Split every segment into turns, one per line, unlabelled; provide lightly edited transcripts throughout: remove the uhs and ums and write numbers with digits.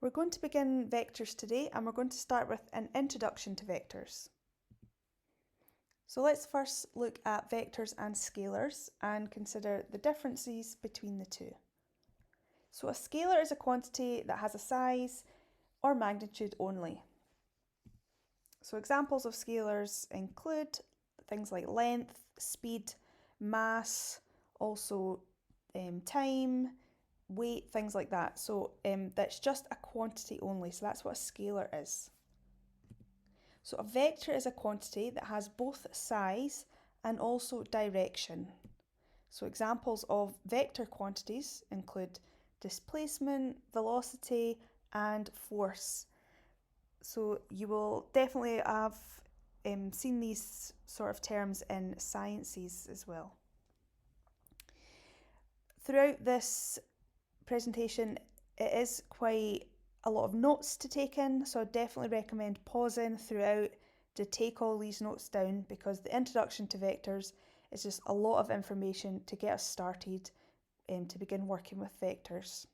We're going to begin vectors today, and we're going to start with an introduction to vectors. So let's first look at vectors and scalars and consider the differences between the two. So a scalar is a quantity that has a size or magnitude only. So examples of scalars include things like length, speed, mass, also time, weight, things like that. So that's just a quantity only. So that's what a scalar is. So a vector is a quantity that has both size and also direction. So examples of vector quantities include displacement, velocity, and force. So you will definitely have seen these sort of terms in sciences as well. Throughout this presentation, it is quite a lot of notes to take in, so I definitely recommend pausing throughout to take all these notes down, because the introduction to vectors is just a lot of information to get us started to begin working with vectors.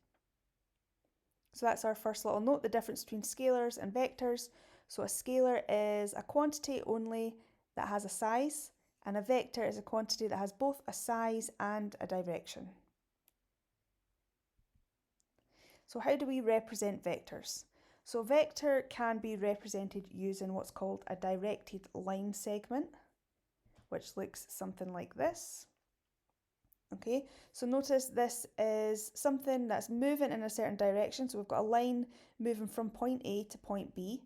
So that's our first little note, the difference between scalars and vectors. So a scalar is a quantity only that has a size, and a vector is a quantity that has both a size and a direction. So how do we represent vectors? So a vector can be represented using what's called a directed line segment, which looks something like this. Okay, so notice this is something that's moving in a certain direction. So we've got a line moving from point A to point B,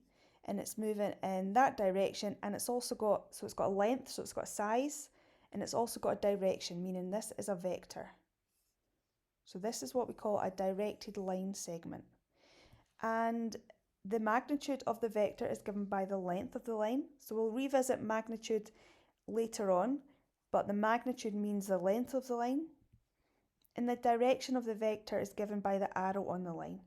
and it's moving in that direction, and it's also got, so it's got a length, so it's got a size, and it's also got a direction, meaning this is a vector. So this is what we call a directed line segment. And the magnitude of the vector is given by the length of the line. So we'll revisit magnitude later on, but the magnitude means the length of the line. And the direction of the vector is given by the arrow on the line.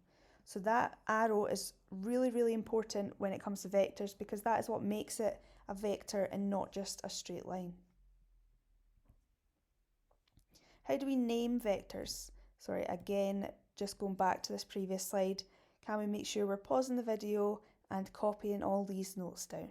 So that arrow is really, really important when it comes to vectors, because that is what makes it a vector and not just a straight line. How do we name vectors? Sorry, again, just going back to this previous slide, can we make sure we're pausing the video and copying all these notes down?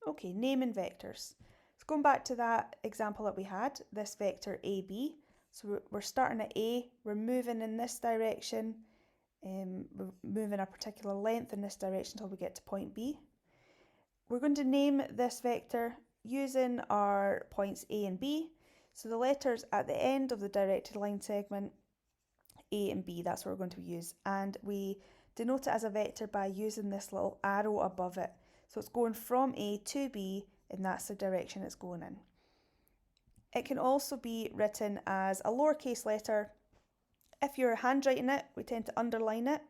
Okay, naming vectors. So going back to that example that we had, this vector AB. So we're starting at A, we're moving in this direction, we're moving a particular length in this direction until we get to point B. We're going to name this vector using our points A and B. So the letters at the end of the directed line segment, A and B, that's what we're going to use. And we denote it as a vector by using this little arrow above it. So it's going from A to B, and that's the direction it's going in. It can also be written as a lowercase letter. If you're handwriting it, we tend to underline it.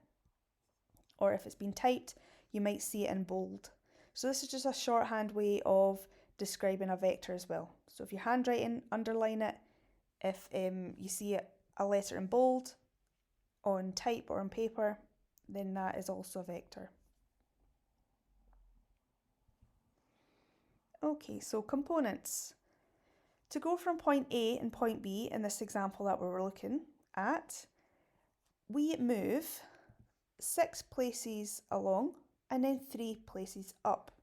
Or if it's been typed, you might see it in bold. So this is just a shorthand way of describing a vector as well. So if you're handwriting, underline it. If you see a letter in bold on type or on paper, then that is also a vector. Okay, so components. To go from point A and point B in this example that we were looking at, we move 6 places along and then 3 places up.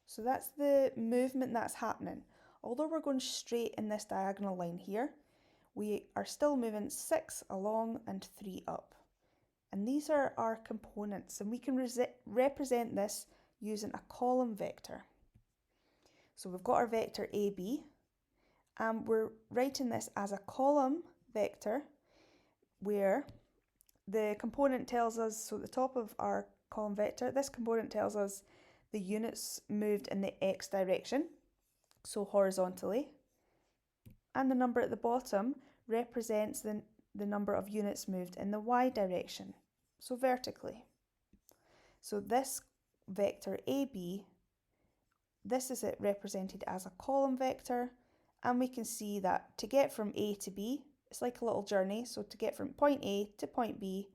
So that's the movement that's happening. Although we're going straight in this diagonal line here, we are still moving 6 along and 3 up. And these are our components, and we can represent this using a column vector. So we've got our vector AB, and we're writing this as a column vector where the component tells us, so at the top of our column vector, this component tells us the units moved in the x direction, so horizontally, and the number at the bottom represents the number of units moved in the y direction, so vertically. So this vector AB, this is it represented as a column vector, and we can see that to get from A to B, it's like a little journey. So to get from point A to point B,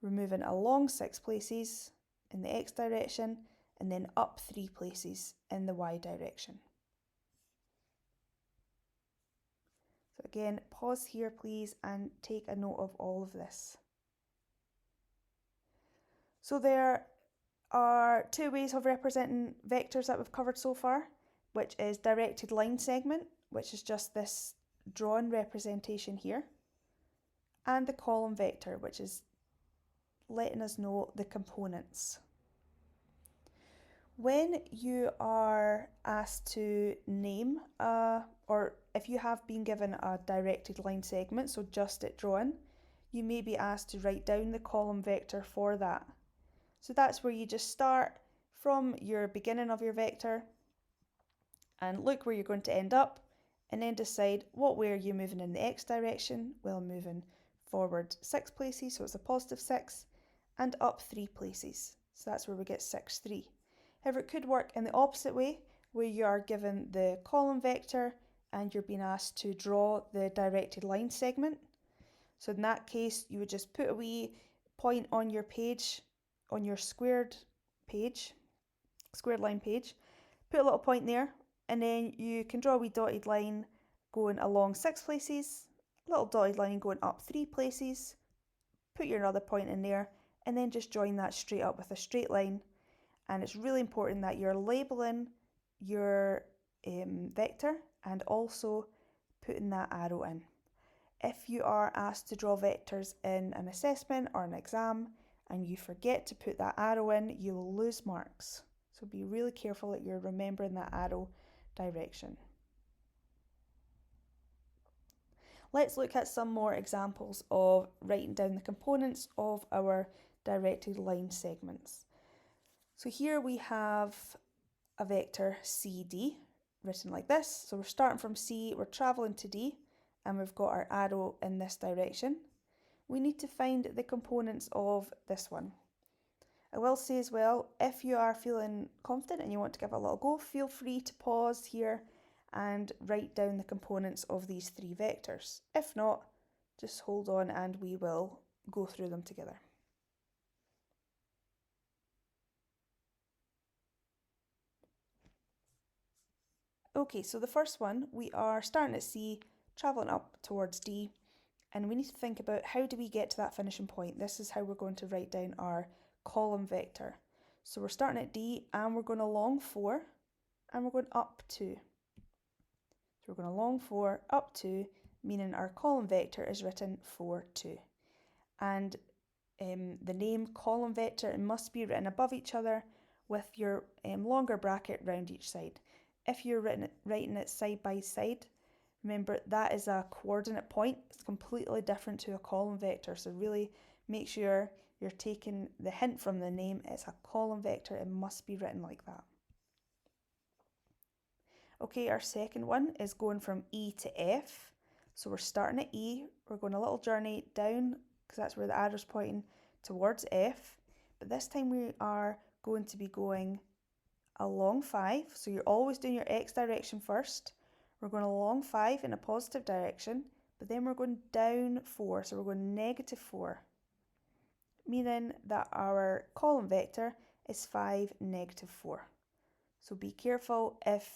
we're moving along 6 places in the x direction and then up 3 places in the y direction. So So again, pause here please and take a note of all of this. So there are two ways of representing vectors that we've covered so far, which is directed line segment, which is just this drawn representation here, and the column vector, which is letting us know the components. When you are asked to name, or if you have been given a directed line segment, so just it drawn, you may be asked to write down the column vector for that. So that's where you just start from your beginning of your vector and look where you're going to end up, and then decide what way are you moving in the x direction. Well, moving forward 6 places, so it's a positive 6, and up 3 places, so that's where we get 6, 3. However, it could work in the opposite way, where you are given the column vector and you're being asked to draw the directed line segment. So in that case, you would just put a wee point on your page, on your squared line page, put a little point there, and then you can draw a wee dotted line going along 6 places, a little dotted line going up 3 places, put your other point in there, and then just join that straight up with a straight line. And it's really important that you're labeling your vector and also putting that arrow in. If you are asked to draw vectors in an assessment or an exam and you forget to put that arrow in, you will lose marks. So be really careful that you're remembering that arrow direction. Let's look at some more examples of writing down the components of our directed line segments. So here we have a vector CD written like this. So we're starting from C, we're travelling to D, and we've got our arrow in this direction. We need to find the components of this one. I will say as well, if you are feeling confident and you want to give it a little go, feel free to pause here and write down the components of these 3 vectors. If not, just hold on and we will go through them together. Okay, so the first one, we are starting at C, travelling up towards D, and we need to think about how do we get to that finishing point. This is how we're going to write down our column vector. So we're starting at D and we're going along 4 and we're going up 2. So we're going along 4, up 2, meaning our column vector is written 4, 2. And the name column vector, it must be written above each other with your longer bracket round each side. If you're writing it side by side, remember that is a coordinate point. It's completely different to a column vector. So really make sure you're taking the hint from the name. It's a column vector. It must be written like that. Okay, our second one is going from E to F. So we're starting at E. We're going a little journey down because that's where the arrow's pointing towards F. But this time we are going to be going along 5, so you're always doing your x direction first. We're going along 5 in a positive direction, but then we're going down 4, so we're going negative 4, meaning that our column vector is 5, negative 4. So be careful if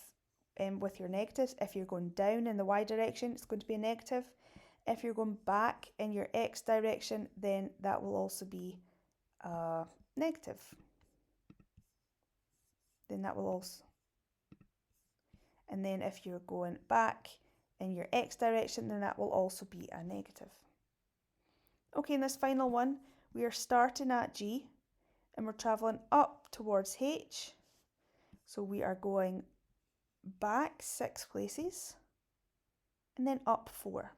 with your negatives. If you're going down in the y direction, it's going to be a negative. If you're going back in your x direction, then that will also be negative. Then that will also, and then if you're going back in your x direction, then that will also be a negative. Okay, in this final one, we are starting at G and we're travelling up towards H. So we are going back 6 places and then up 4.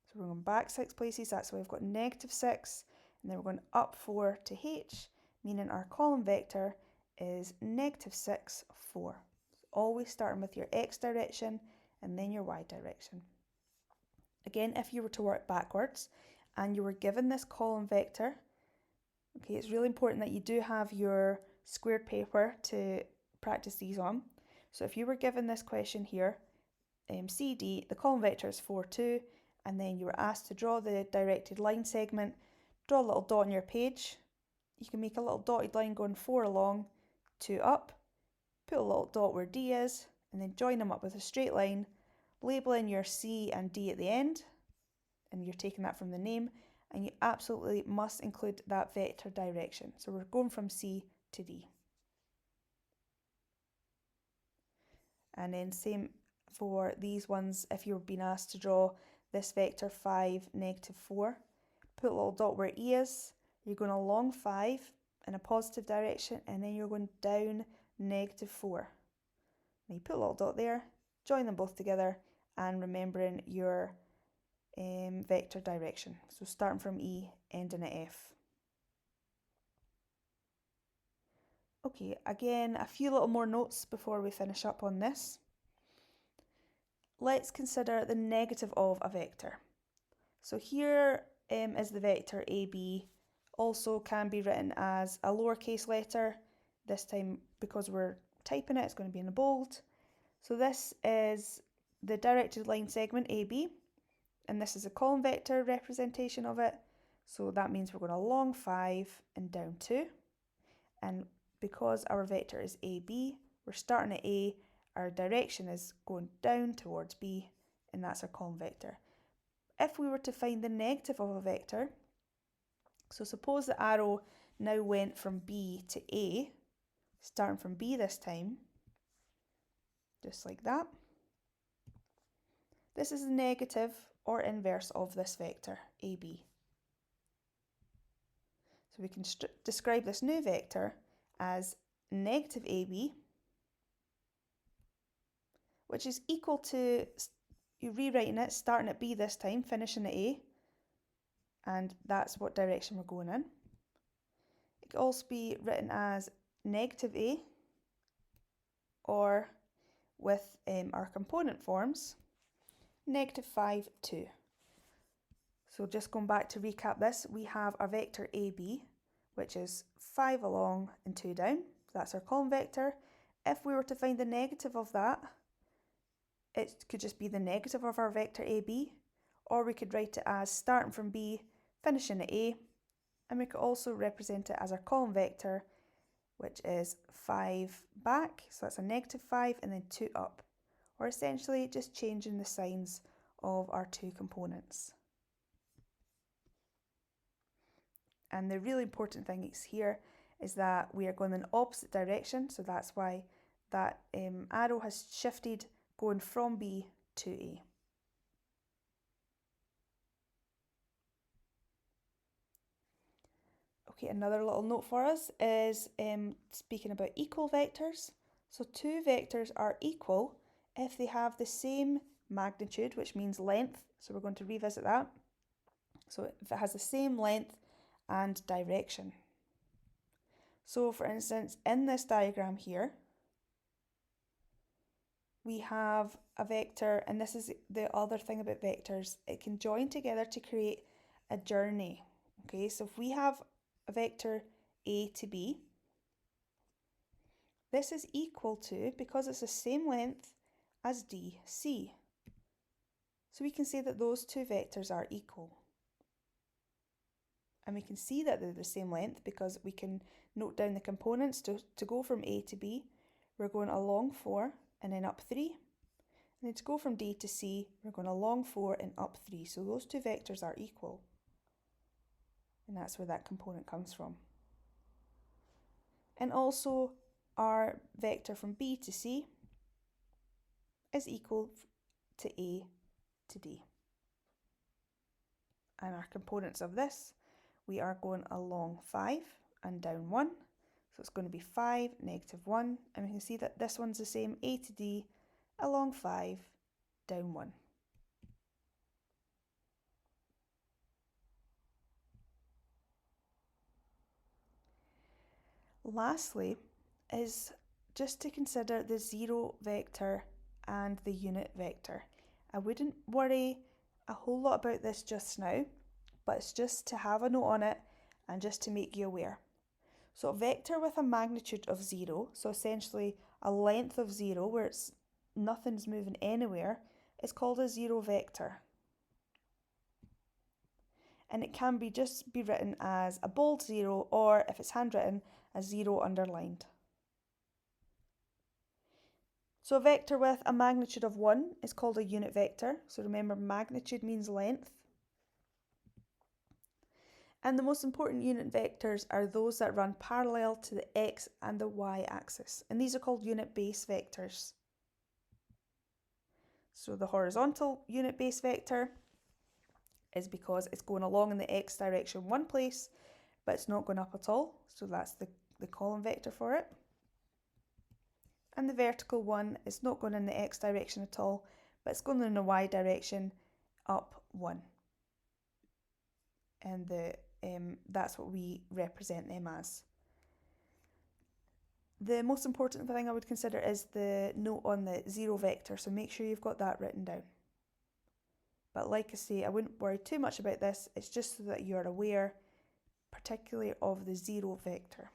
So we're going back 6 places, that's why we've got negative 6, and then we're going up 4 to H, meaning our column vector is negative 6, 4. So always starting with your x direction and then your y direction. Again, if you were to work backwards and you were given this column vector, okay, it's really important that you do have your squared paper to practice these on. So if you were given this question here, CD, the column vector is 4, 2, and then you were asked to draw the directed line segment, draw a little dot on your page. You can make a little dotted line going 4 along, 2 up, put a little dot where D is, and then join them up with a straight line, labeling your C and D at the end, and you're taking that from the name, and you absolutely must include that vector direction. So we're going from C to D. And then same for these ones, if you're being asked to draw this vector 5, -4, put a little dot where E is, you're going along 5 in a positive direction, and then you're going down -4. Now you put a little dot there, join them both together, and remembering your vector direction. So starting from E, ending at F. Okay, again, a few little more notes before we finish up on this. Let's consider the negative of a vector. So here is the vector AB, also can be written as a lowercase letter. This time, because we're typing it, it's going to be in bold. So this is the directed line segment AB, and this is a column vector representation of it. So that means we're going along 5 and down 2. And because our vector is AB, we're starting at A, our direction is going down towards B, and that's our column vector. If we were to find the negative of a vector, so suppose the arrow now went from B to A, starting from B this time, just like that. This is the negative or inverse of this vector, AB. So we can describe this new vector as negative AB, which is equal to, you're rewriting it, starting at B this time, finishing at A, and that's what direction we're going in. It could also be written as negative A, or with our component forms, -5, 2. So just going back to recap this, we have our vector AB, which is 5 along and 2 down. That's our column vector. If we were to find the negative of that, it could just be the negative of our vector AB, or we could write it as starting from B, finishing at A, and we could also represent it as our column vector, which is 5 back, so that's a -5, and then 2 up, or essentially just changing the signs of our two components. And the really important thing here is that we are going in the opposite direction, so that's why that arrow has shifted going from B to A. Okay, another little note for us is speaking about equal vectors. So two vectors are equal if they have the same magnitude, which means length. So we're going to revisit that. So if it has the same length and direction. So for instance, in this diagram here, we have a vector, and this is the other thing about vectors, it can join together to create a journey. Okay, so if we have a vector A to B, this is equal to, because it's the same length as DC. So we can say that those two vectors are equal. And we can see that they're the same length because we can note down the components. To go from A to B, we're going along 4 and then up 3. And then to go from D to C, we're going along 4 and up 3. So those two vectors are equal. And that's where that component comes from. And also, our vector from B to C is equal to A to D. And our components of this, we are going along 5 and down 1. So it's going to be 5, -1. And we can see that this one's the same, A to D, along 5, down 1. Lastly is just to consider the zero vector and the unit vector. I wouldn't worry a whole lot about this just now, but it's just to have a note on it and just to make you aware. So a vector with a magnitude of 0, so essentially a length of 0 where nothing's moving anywhere, is called a zero vector. And it can just be written as a bold 0, or if it's handwritten, a 0 underlined. So a vector with a magnitude of 1 is called a unit vector. So remember, magnitude means length. And the most important unit vectors are those that run parallel to the x and the y axis. And these are called unit base vectors. So the horizontal unit base vector is because it's going along in the x direction one place, but it's not going up at all. So that's the column vector for it. And the vertical one is not going in the x direction at all, but it's going in the y direction up 1. And that's what we represent them as. The most important thing I would consider is the note on the zero vector, so make sure you've got that written down. But like I say, I wouldn't worry too much about this, it's just so that you're aware, particularly of the zero vector.